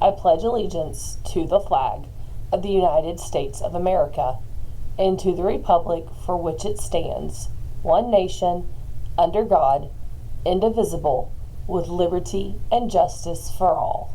I pledge allegiance to the flag of the United States of America and to the republic for which it stands, one nation, under God, indivisible, with liberty and justice for all.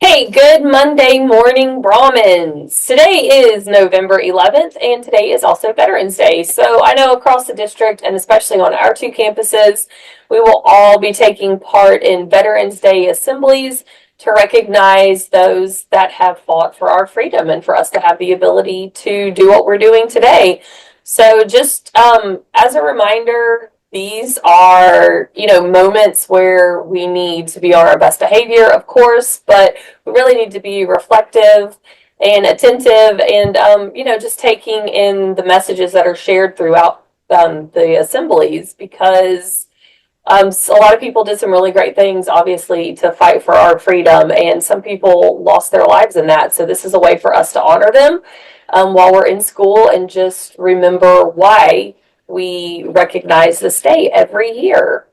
Hey, good Monday morning, Brahmins. Today is November 11th, and today is also Veterans Day. So I know across the district, and especially on our two campuses, we will all be taking part in Veterans Day assemblies to recognize those that have fought for our freedom and for us to have the ability to do what we're doing today. So just as a reminder, these are, moments where we need to be on our best behavior, of course, but we really need to be reflective and attentive and, just taking in the messages that are shared throughout the assemblies because a lot of people did some really great things, obviously, to fight for our freedom, and some people lost their lives in that. So this is a way for us to honor them while we're in school and just remember why we recognize this day every year.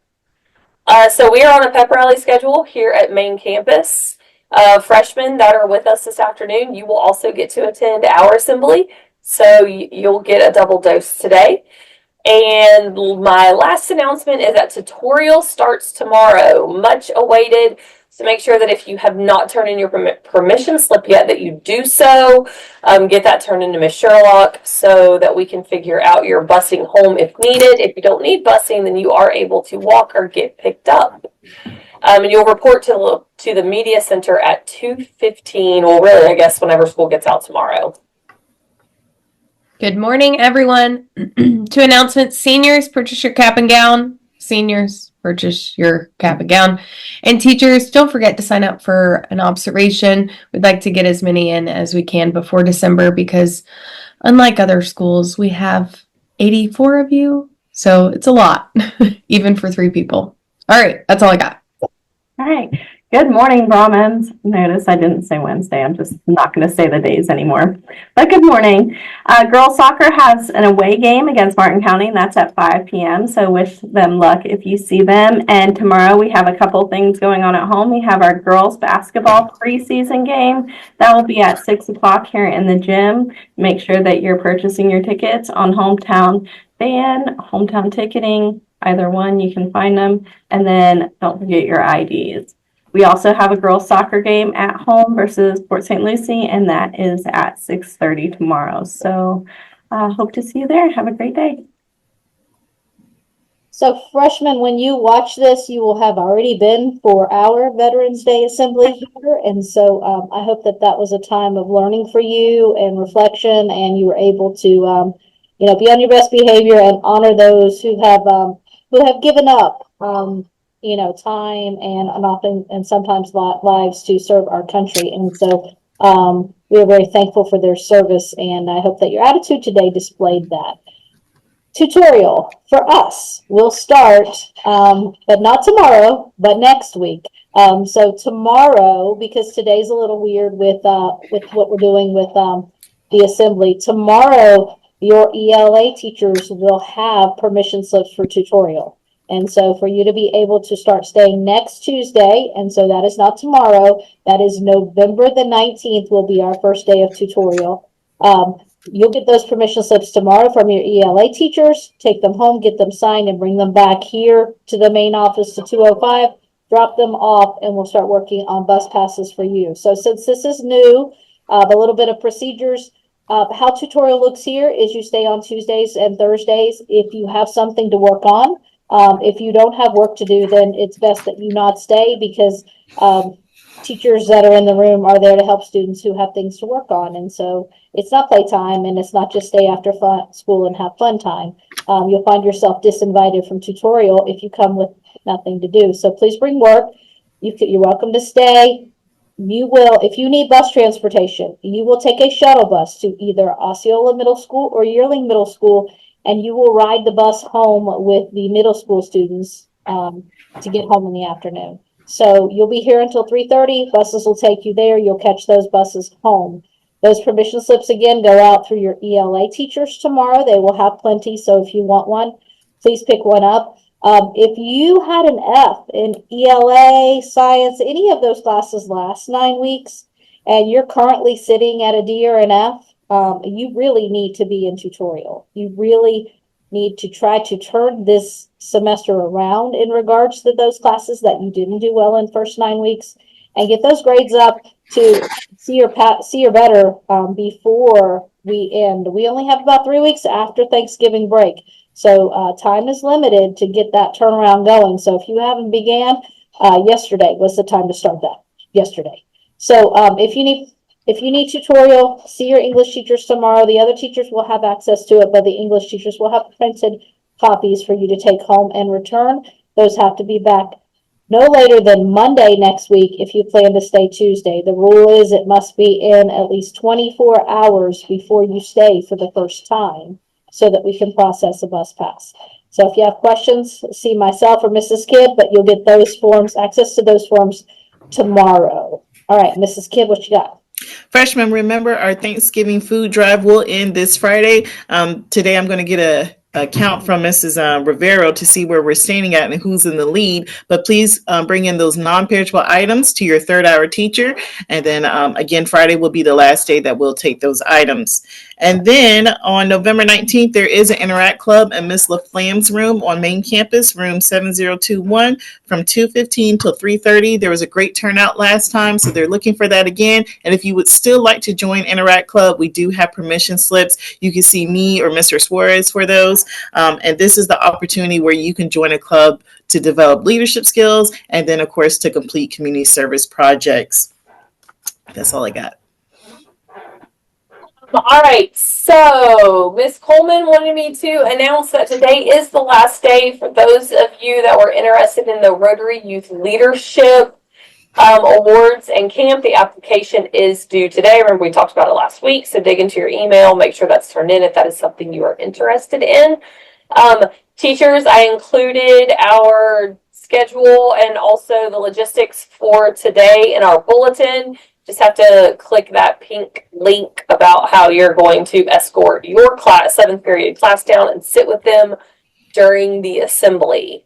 So we are on a pep rally schedule here at main campus. Freshmen that are with us this afternoon, you will also get to attend our assembly. So you'll get a double dose today. And my last announcement is that tutorial starts tomorrow, much awaited. So make sure that if you have not turned in your permission slip yet, that you do so. Get that turned into Miss Sherlock so that we can figure out your busing home if needed. If you don't need busing, then you are able to walk or get picked up. And you'll report to the media center at 2:15. Well, really, I guess whenever school gets out tomorrow. Good morning, everyone. Two announcements. Seniors, purchase your cap and gown. Seniors, purchase your cap and gown. And teachers, don't forget to sign up for an observation. We'd like to get as many in as we can before December because unlike other schools, we have 84 of you. So it's a lot, even for 3 people. All right, that's all I got. All right. Good morning, Brahmins. Notice I didn't say Wednesday. I'm just not going to say the days anymore. But good morning. Girls soccer has an away game against Martin County, and that's at 5 p.m. So wish them luck if you see them. And tomorrow we have a couple things going on at home. We have our girls basketball preseason game. That will be at 6 o'clock here in the gym. Make sure that you're purchasing your tickets on Hometown Fan, Hometown Ticketing. Either one, you can find them. And then don't forget your IDs. We also have a girls soccer game at home versus Port St. Lucie, and that is at 6:30 tomorrow. So hope to see you there. Have a great day. So freshmen, when you watch this, you will have already been for our Veterans Day assembly here. And so I hope that that was a time of learning for you and reflection, and you were able to, be on your best behavior and honor those who have given up, time and often and sometimes lives to serve our country. And so we are very thankful for their service, and I hope that your attitude today displayed that. Tutorial for us will start, but not tomorrow, but next week. So tomorrow, because today's a little weird with what we're doing with the assembly, tomorrow your ELA teachers will have permission slips for tutorial. And so for you to be able to start staying next Tuesday, and so that is not tomorrow, that is November the 19th will be our first day of tutorial. You'll get those permission slips tomorrow from your ELA teachers, take them home, get them signed, and bring them back here to the main office to 205, drop them off, and we'll start working on bus passes for you. So since this is new, a little bit of procedures. How tutorial looks here is you stay on Tuesdays and Thursdays if you have something to work on. If you don't have work to do, then it's best that you not stay because teachers that are in the room are there to help students who have things to work on. And so it's not playtime, and it's not just stay after school and have fun time. You'll find yourself disinvited from tutorial if you come with nothing to do. So please bring work. You're welcome to stay. You will, if you need bus transportation, you will take a shuttle bus to either Osceola Middle School or Yearling Middle School, and you will ride the bus home with the middle school students to get home in the afternoon. So you'll be here until 3:30. Buses will take you there. You'll catch those buses home. Those permission slips again go out through your ELA teachers tomorrow. They will have plenty. So if you want one, please pick one up. If you had an F in ELA, science, any of those classes last 9 weeks, and you're currently sitting at a D or an F, you really need to be in tutorial. You really need to try to turn this semester around in regards to those classes that you didn't do well in first 9 weeks, and get those grades up to see your better before we end. We only have about 3 weeks after Thanksgiving break. So time is limited to get that turnaround going. So if you haven't began, yesterday was the time to start that, yesterday. So if you need tutorial, see your English teachers tomorrow. The other teachers will have access to it, but the English teachers will have printed copies for you to take home and return. Those have to be back no later than Monday next week if you plan to stay Tuesday. The rule is it must be in at least 24 hours before you stay for the first time, so that we can process a bus pass. So if you have questions, see myself or Mrs. Kidd, but you'll get those forms, access to those forms tomorrow. All right, Mrs. Kidd, what you got? Freshmen, remember our Thanksgiving food drive will end this Friday. Today I'm going to get a count from Mrs. Rivero to see where we're standing at and who's in the lead. But please bring in those non-perishable items to your third hour teacher. And then again, Friday will be the last day that we'll take those items. And then on November 19th, there is an Interact Club in Miss LaFlamme's room on main campus, room 7021, from 2:15 till 3:30. There was a great turnout last time, so they're looking for that again. And if you would still like to join Interact Club, we do have permission slips. You can see me or Mr. Suarez for those. And this is the opportunity where you can join a club to develop leadership skills and then, of course, to complete community service projects. That's all I got. All right, so Ms. Coleman wanted me to announce that today is the last day for those of you that were interested in the Rotary Youth Leadership Awards and Camp. The application is due today. Remember, we talked about it last week, so dig into your email, make sure that's turned in if that is something you are interested in. Teachers, I included our schedule and also the logistics for today in our bulletin. Just have to click that pink link about how you're going to escort your class, 7th period class down and sit with them during the assembly.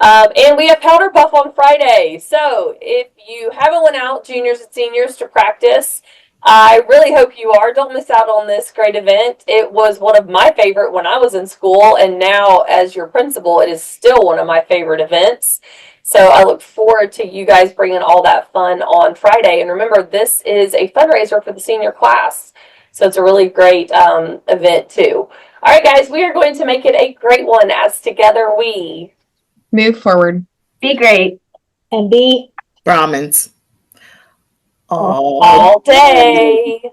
And we have Powder Puff on Friday. So if you haven't went out, juniors and seniors, to practice, I really hope you are. Don't miss out on this great event. It was one of my favorite when I was in school, and now as your principal, it is still one of my favorite events. So I look forward to you guys bringing all that fun on Friday. And remember, this is a fundraiser for the senior class. So it's a really great event too. All right, guys, we are going to make it a great one as together we Move forward. Be great. And be Brahmins. all day.